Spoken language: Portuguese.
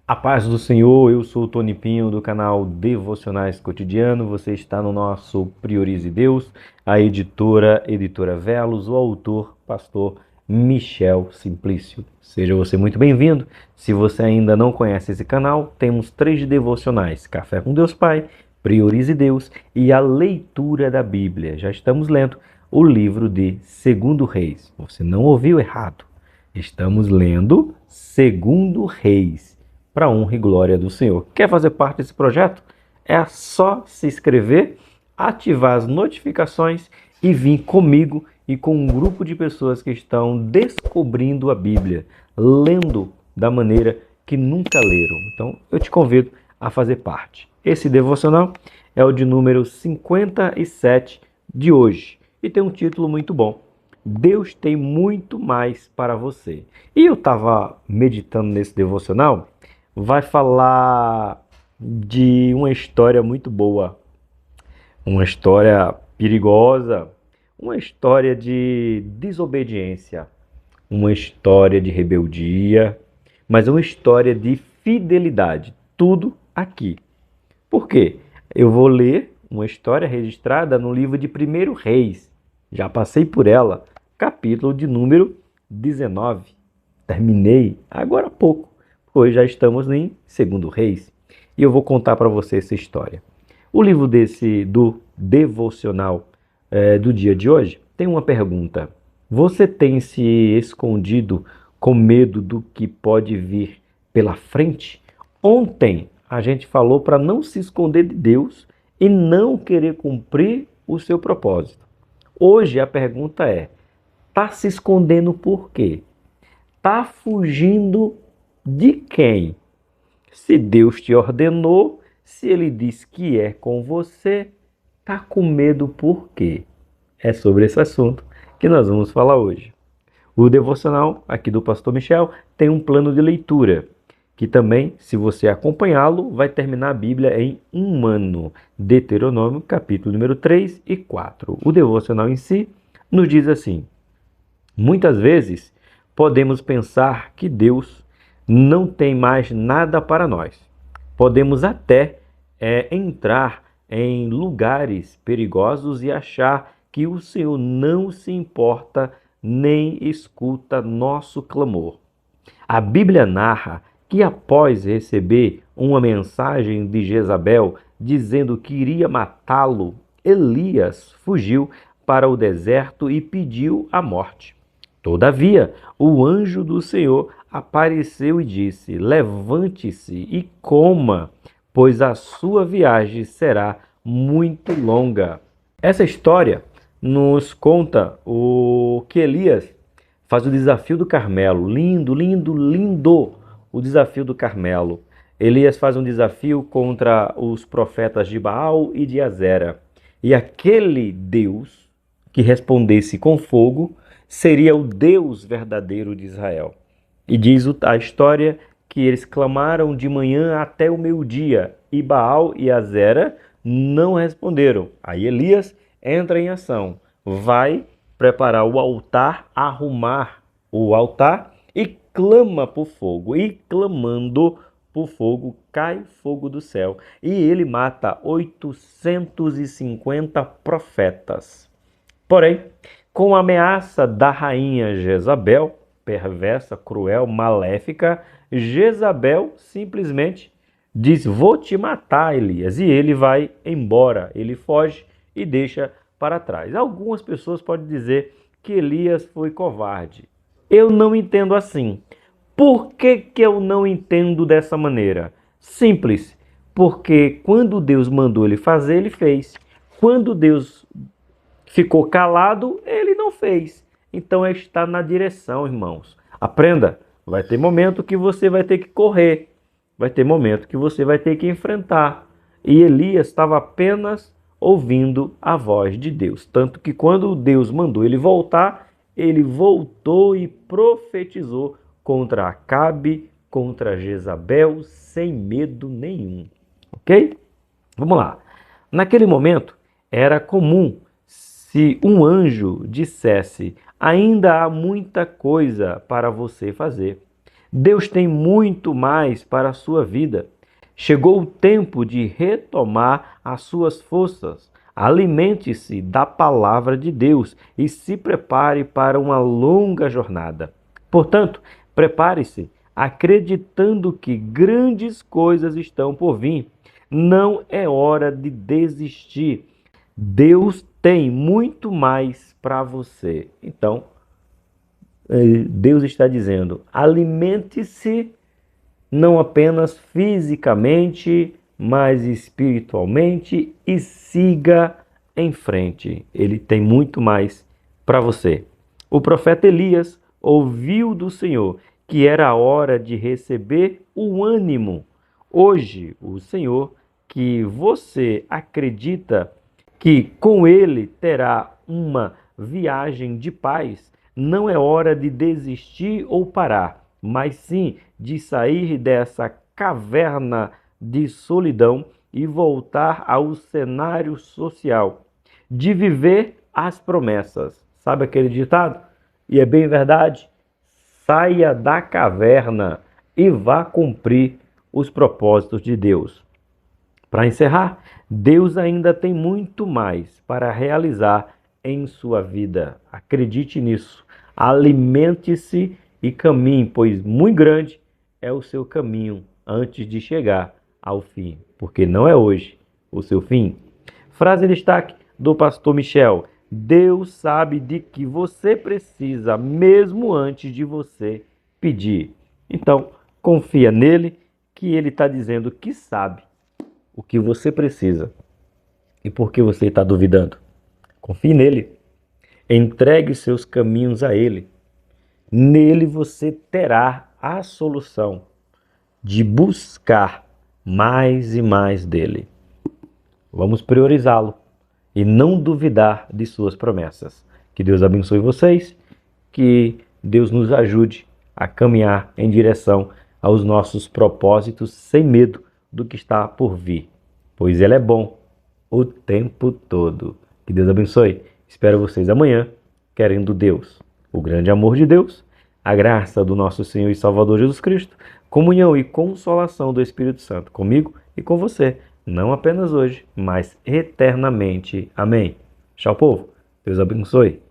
A paz do Senhor, eu sou o Tony Pinho do canal Devocionais Cotidiano. Você está no nosso Priorize Deus, a editora Velos, o autor, pastor Michel Simplício. Seja você muito bem-vindo. Se você ainda não conhece esse canal, temos 3 devocionais: Café com Deus Pai, Priorize Deus e a leitura da Bíblia. Já estamos lendo o livro de 2 Reis. Você não ouviu errado. Estamos lendo 2 Reis, para a honra e glória do Senhor. Quer fazer parte desse projeto? É só se inscrever, ativar as notificações e vir comigo e com um grupo de pessoas que estão descobrindo a Bíblia, lendo da maneira que nunca leram. Então, eu te convido a fazer parte. Esse devocional é o de número 57 de hoje e tem um título muito bom: Deus tem muito mais para você. E eu estava meditando nesse devocional. Vai falar de uma história muito boa, uma história perigosa, uma história de desobediência, uma história de rebeldia, mas uma história de fidelidade. Tudo aqui. Por quê? Eu vou ler uma história registrada no livro de 1 Reis. Já passei por ela, capítulo de número 19. Terminei agora há pouco. Hoje já estamos em 2 Reis e eu vou contar para você essa história. O livro do devocional do dia de hoje tem uma pergunta: você tem se escondido com medo do que pode vir pela frente? Ontem a gente falou para não se esconder de Deus e não querer cumprir o seu propósito. Hoje a pergunta é: está se escondendo por quê? Está fugindo de quem? Se Deus te ordenou, se Ele diz que é com você, está com medo por quê? É sobre esse assunto que nós vamos falar hoje. O devocional aqui do pastor Michel tem um plano de leitura, que também, se você acompanhá-lo, vai terminar a Bíblia em um ano. Deuteronômio, capítulo número 3 e 4. O devocional em si nos diz assim: muitas vezes podemos pensar que Deus não tem mais nada para nós. Podemos até entrar em lugares perigosos e achar que o Senhor não se importa nem escuta nosso clamor. A Bíblia narra que após receber uma mensagem de Jezabel dizendo que iria matá-lo, Elias fugiu para o deserto e pediu a morte. Todavia, o anjo do Senhor apareceu e disse: levante-se e coma, pois a sua viagem será muito longa. Essa história nos conta o que Elias faz o desafio do Carmelo. Lindo, lindo, lindo o desafio do Carmelo. Elias faz um desafio contra os profetas de Baal e de Azera. E aquele Deus que respondesse com fogo seria o Deus verdadeiro de Israel. E diz a história que eles clamaram de manhã até o meio-dia e Baal e Azera não responderam. Aí Elias entra em ação, vai preparar o altar, arrumar o altar e clama por fogo. E clamando por fogo, cai fogo do céu. E ele mata 850 profetas. Porém, com a ameaça da rainha Jezabel, perversa, cruel, maléfica, Jezabel simplesmente diz: vou te matar, Elias. E ele vai embora, ele foge e deixa para trás. Algumas pessoas podem dizer que Elias foi covarde. Eu não entendo assim. Por que eu não entendo dessa maneira? Simples, porque quando Deus mandou ele fazer, ele fez. Quando Deus ficou calado, ele não fez. Então está na direção, irmãos. Aprenda. Vai ter momento que você vai ter que correr. Vai ter momento que você vai ter que enfrentar. E Elias estava apenas ouvindo a voz de Deus. Tanto que quando Deus mandou ele voltar, ele voltou e profetizou contra Acabe, contra Jezabel, sem medo nenhum. Ok? Vamos lá. Naquele momento, era comum se um anjo dissesse: ainda há muita coisa para você fazer. Deus tem muito mais para a sua vida. Chegou o tempo de retomar as suas forças. Alimente-se da palavra de Deus e se prepare para uma longa jornada. Portanto, prepare-se acreditando que grandes coisas estão por vir. Não é hora de desistir. Deus tem muito mais para você. Então, Deus está dizendo: alimente-se não apenas fisicamente, mas espiritualmente e siga em frente. Ele tem muito mais para você. O profeta Elias ouviu do Senhor que era a hora de receber o ânimo. Hoje, o Senhor, que você acredita que com ele terá uma viagem de paz, não é hora de desistir ou parar, mas sim de sair dessa caverna de solidão e voltar ao cenário social, de viver as promessas. Sabe aquele ditado? E é bem verdade. Saia da caverna e vá cumprir os propósitos de Deus. Para encerrar, Deus ainda tem muito mais para realizar em sua vida. Acredite nisso. Alimente-se e caminhe, pois muito grande é o seu caminho antes de chegar ao fim, porque não é hoje o seu fim. Frase de destaque do pastor Michel: Deus sabe de que você precisa, mesmo antes de você pedir. Então, confia nele, que ele está dizendo que sabe o que você precisa. E por que você está duvidando? Confie nele. Entregue seus caminhos a ele. Nele você terá a solução de buscar mais e mais dele. Vamos priorizá-lo e não duvidar de suas promessas. Que Deus abençoe vocês, que Deus nos ajude a caminhar em direção aos nossos propósitos sem medo do que está por vir, pois Ele é bom o tempo todo. Que Deus abençoe. Espero vocês amanhã, querendo Deus, o grande amor de Deus, a graça do nosso Senhor e Salvador Jesus Cristo, comunhão e consolação do Espírito Santo comigo e com você, não apenas hoje, mas eternamente. Amém. Tchau, povo. Deus abençoe.